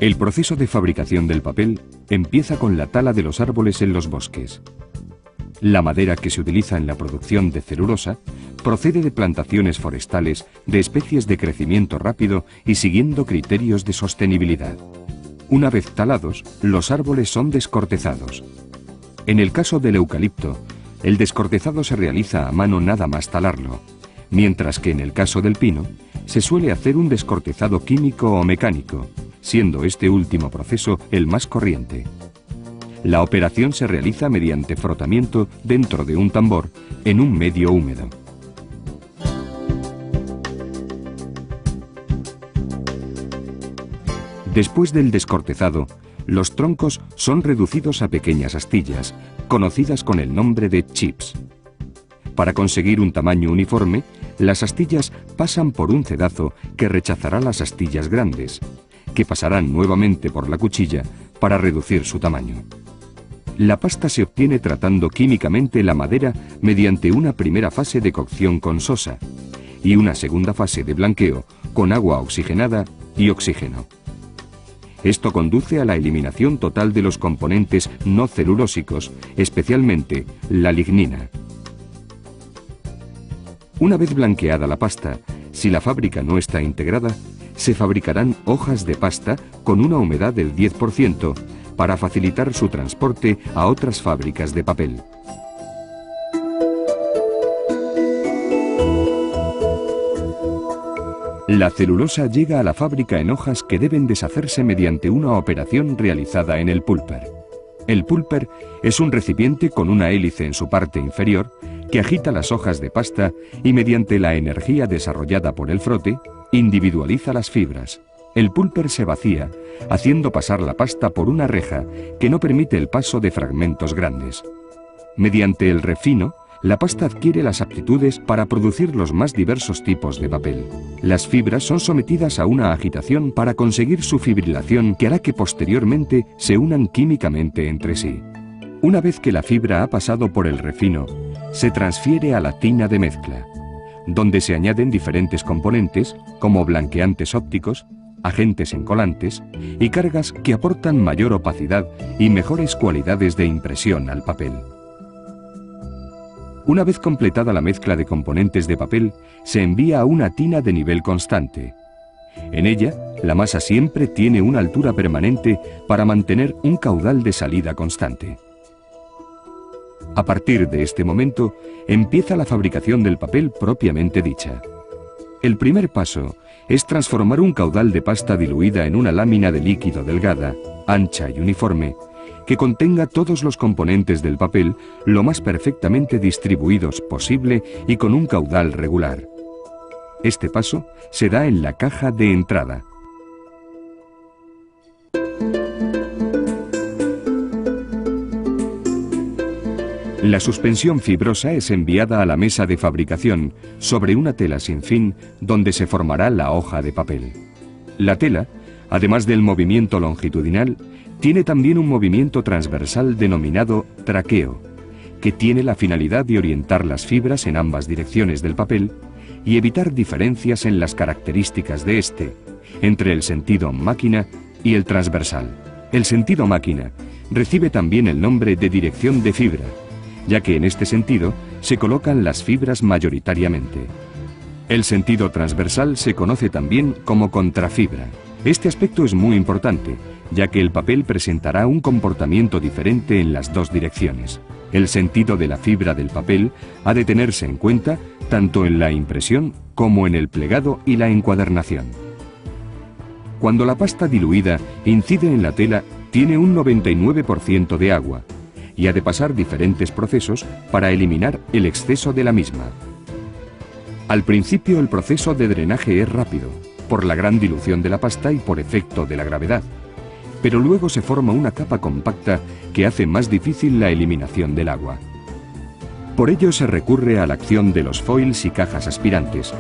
El proceso de fabricación del papel empieza con la tala de los árboles en los bosques. La madera que se utiliza en la producción de celulosa procede de plantaciones forestales de especies de crecimiento rápido y siguiendo criterios de sostenibilidad. Una vez talados, los árboles son descortezados. En el caso del eucalipto, el descortezado se realiza a mano nada más talarlo, mientras que en el caso del pino, se suele hacer un descortezado químico o mecánico, siendo este último proceso el más corriente. La operación se realiza mediante frotamiento dentro de un tambor en un medio húmedo. Después del descortezado, los troncos son reducidos a pequeñas astillas, conocidas con el nombre de chips. Para conseguir un tamaño uniforme, las astillas pasan por un cedazo que rechazará las astillas grandes, que pasarán nuevamente por la cuchilla para reducir su tamaño. La pasta se obtiene tratando químicamente la madera mediante una primera fase de cocción con sosa y una segunda fase de blanqueo con agua oxigenada y oxígeno. Esto conduce a la eliminación total de los componentes no celulósicos, especialmente la lignina. Una vez blanqueada la pasta, si la fábrica no está integrada, se fabricarán hojas de pasta con una humedad del 10% para facilitar su transporte a otras fábricas de papel. La celulosa llega a la fábrica en hojas que deben deshacerse mediante una operación realizada en el pulper. El pulper es un recipiente con una hélice en su parte inferior que agita las hojas de pasta y mediante la energía desarrollada por el frote, individualiza las fibras. El pulper se vacía, haciendo pasar la pasta por una reja que no permite el paso de fragmentos grandes. Mediante el refino, la pasta adquiere las aptitudes para producir los más diversos tipos de papel. Las fibras son sometidas a una agitación para conseguir su fibrilación que hará que posteriormente se unan químicamente entre sí. Una vez que la fibra ha pasado por el refino, se transfiere a la tina de mezcla, donde se añaden diferentes componentes como blanqueantes ópticos, agentes encolantes y cargas que aportan mayor opacidad y mejores cualidades de impresión al papel. Una vez completada la mezcla de componentes de papel, se envía a una tina de nivel constante. En ella, la masa siempre tiene una altura permanente para mantener un caudal de salida constante. A partir de este momento, empieza la fabricación del papel propiamente dicha. El primer paso es transformar un caudal de pasta diluida en una lámina de líquido delgada, ancha y uniforme, que contenga todos los componentes del papel lo más perfectamente distribuidos posible y con un caudal regular. Este paso se da en la caja de entrada. La suspensión fibrosa es enviada a la mesa de fabricación sobre una tela sin fin donde se formará la hoja de papel. La tela, además del movimiento longitudinal, tiene también un movimiento transversal denominado traqueo, que tiene la finalidad de orientar las fibras en ambas direcciones del papel y evitar diferencias en las características de este, entre el sentido máquina y el transversal. El sentido máquina recibe también el nombre de dirección de fibra, ya que en este sentido se colocan las fibras mayoritariamente. El sentido transversal se conoce también como contrafibra. Este aspecto es muy importante, ya que el papel presentará un comportamiento diferente en las dos direcciones. El sentido de la fibra del papel ha de tenerse en cuenta tanto en la impresión como en el plegado y la encuadernación. Cuando la pasta diluida incide en la tela, tiene un 99% de agua y ha de pasar diferentes procesos para eliminar el exceso de la misma. Al principio el proceso de drenaje es rápido, por la gran dilución de la pasta y por efecto de la gravedad, pero luego se forma una capa compacta que hace más difícil la eliminación del agua. Por ello se recurre a la acción de los foils y cajas aspirantes,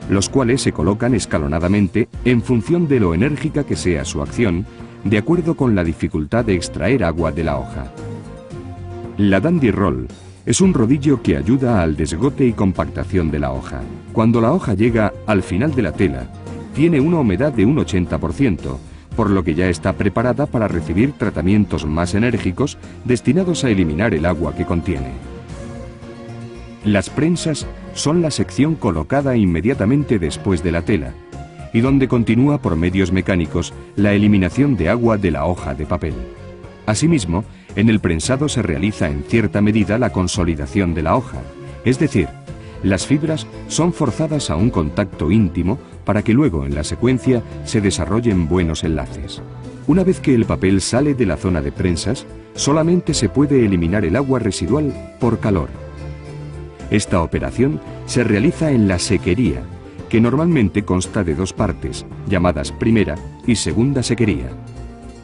los cuales se colocan escalonadamente en función de lo enérgica que sea su acción, de acuerdo con la dificultad de extraer agua de la hoja. La Dandy Roll es un rodillo que ayuda al desgote y compactación de la hoja. Cuando la hoja llega al final de la tela, tiene una humedad de un 80%, por lo que ya está preparada para recibir tratamientos más enérgicos destinados a eliminar el agua que contiene. Las prensas son la sección colocada inmediatamente después de la tela y donde continúa por medios mecánicos la eliminación de agua de la hoja de papel. Asimismo, en el prensado se realiza en cierta medida la consolidación de la hoja, es decir, las fibras son forzadas a un contacto íntimo para que luego en la secuencia se desarrollen buenos enlaces. Una vez que el papel sale de la zona de prensas, solamente se puede eliminar el agua residual por calor. Esta operación se realiza en la sequería, que normalmente consta de dos partes, llamadas primera y segunda sequería.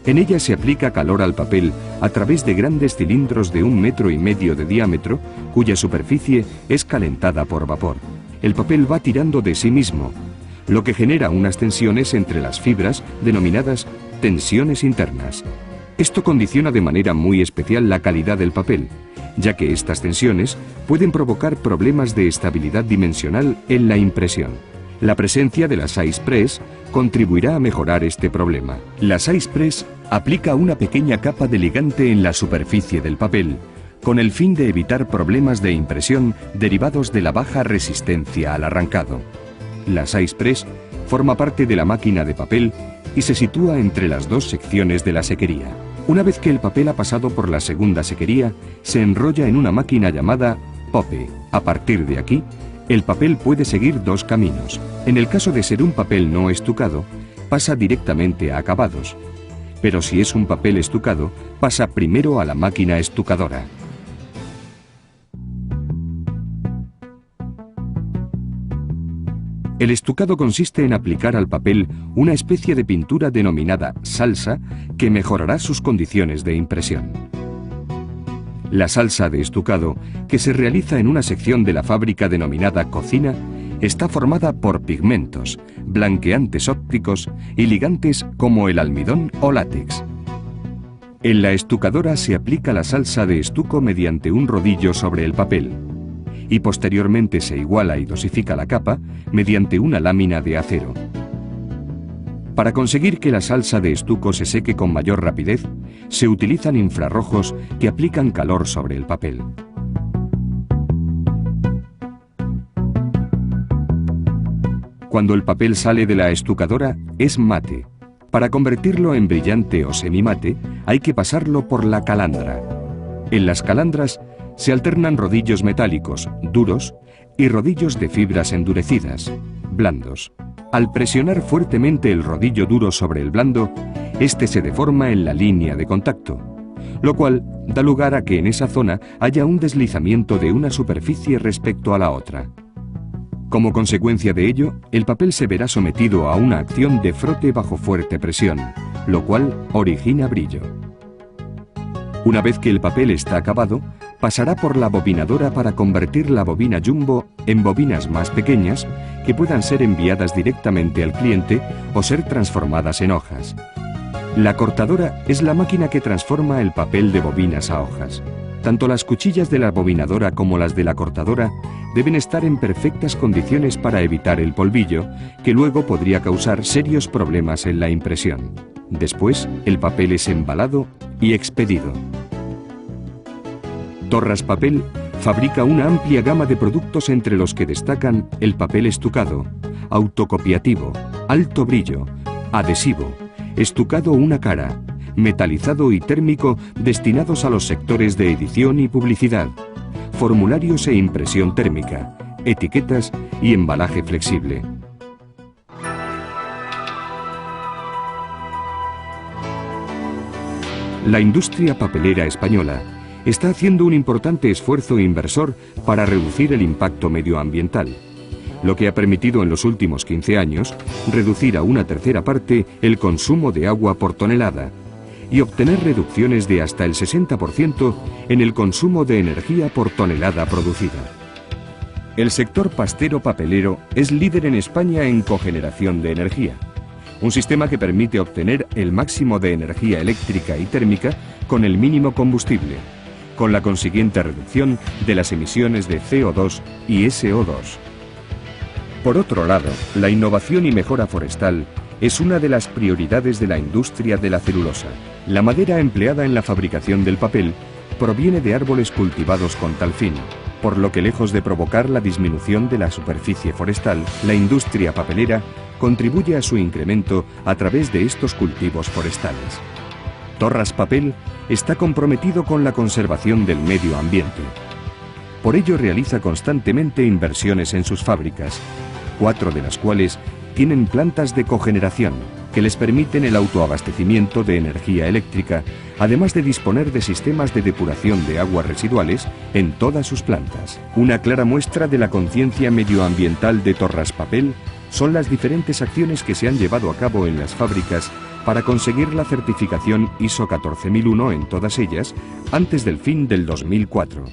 En ella se aplica calor al papel a través de grandes cilindros de 1,5 metros de diámetro, cuya superficie es calentada por vapor. El papel va tirando de sí mismo, lo que genera unas tensiones entre las fibras denominadas tensiones internas. Esto condiciona de manera muy especial la calidad del papel, ya que estas tensiones pueden provocar problemas de estabilidad dimensional en la impresión. La presencia de la Size Press contribuirá a mejorar este problema. La Size Press aplica una pequeña capa de ligante en la superficie del papel, con el fin de evitar problemas de impresión derivados de la baja resistencia al arrancado. La Size Press forma parte de la máquina de papel y se sitúa entre las dos secciones de la sequería. Una vez que el papel ha pasado por la segunda sequería, se enrolla en una máquina llamada Pope. A partir de aquí, el papel puede seguir dos caminos. En el caso de ser un papel no estucado, pasa directamente a acabados. Pero si es un papel estucado, pasa primero a la máquina estucadora. El estucado consiste en aplicar al papel una especie de pintura denominada salsa que mejorará sus condiciones de impresión. La salsa de estucado, que se realiza en una sección de la fábrica denominada cocina, está formada por pigmentos, blanqueantes ópticos y ligantes como el almidón o látex. En la estucadora se aplica la salsa de estuco mediante un rodillo sobre el papel y posteriormente se iguala y dosifica la capa mediante una lámina de acero. Para conseguir que la salsa de estuco se seque con mayor rapidez, se utilizan infrarrojos que aplican calor sobre el papel. Cuando el papel sale de la estucadora, es mate. Para convertirlo en brillante o semimate, hay que pasarlo por la calandra. En las calandras se alternan rodillos metálicos, duros, y rodillos de fibras endurecidas, blandos. Al presionar fuertemente el rodillo duro sobre el blando, este se deforma en la línea de contacto, lo cual da lugar a que en esa zona haya un deslizamiento de una superficie respecto a la otra. Como consecuencia de ello, el papel se verá sometido a una acción de frote bajo fuerte presión, lo cual origina brillo. Una vez que el papel está acabado, pasará por la bobinadora para convertir la bobina jumbo en bobinas más pequeñas que puedan ser enviadas directamente al cliente o ser transformadas en hojas. La cortadora es la máquina que transforma el papel de bobinas a hojas. Tanto las cuchillas de la bobinadora como las de la cortadora deben estar en perfectas condiciones para evitar el polvillo, que luego podría causar serios problemas en la impresión. Después, el papel es embalado y expedido. Torras Papel fabrica una amplia gama de productos entre los que destacan el papel estucado, autocopiativo, alto brillo, adhesivo, estucado una cara, metalizado y térmico destinados a los sectores de edición y publicidad, formularios e impresión térmica, etiquetas y embalaje flexible. La industria papelera española está haciendo un importante esfuerzo inversor para reducir el impacto medioambiental, lo que ha permitido en los últimos 15 años reducir a una tercera parte el consumo de agua por tonelada y obtener reducciones de hasta el 60% en el consumo de energía por tonelada producida. El sector pastero-papelero es líder en España en cogeneración de energía, un sistema que permite obtener el máximo de energía eléctrica y térmica con el mínimo combustible, con la consiguiente reducción de las emisiones de CO2 y SO2. Por otro lado, la innovación y mejora forestal es una de las prioridades de la industria de la celulosa. La madera empleada en la fabricación del papel proviene de árboles cultivados con tal fin, por lo que lejos de provocar la disminución de la superficie forestal, la industria papelera contribuye a su incremento a través de estos cultivos forestales. Torras Papel está comprometido con la conservación del medio ambiente. Por ello realiza constantemente inversiones en sus fábricas, 4 de las cuales tienen plantas de cogeneración que les permiten el autoabastecimiento de energía eléctrica, además de disponer de sistemas de depuración de aguas residuales en todas sus plantas. Una clara muestra de la conciencia medioambiental de Torras Papel son las diferentes acciones que se han llevado a cabo en las fábricas para conseguir la certificación ISO 14001 en todas ellas antes del fin del 2004.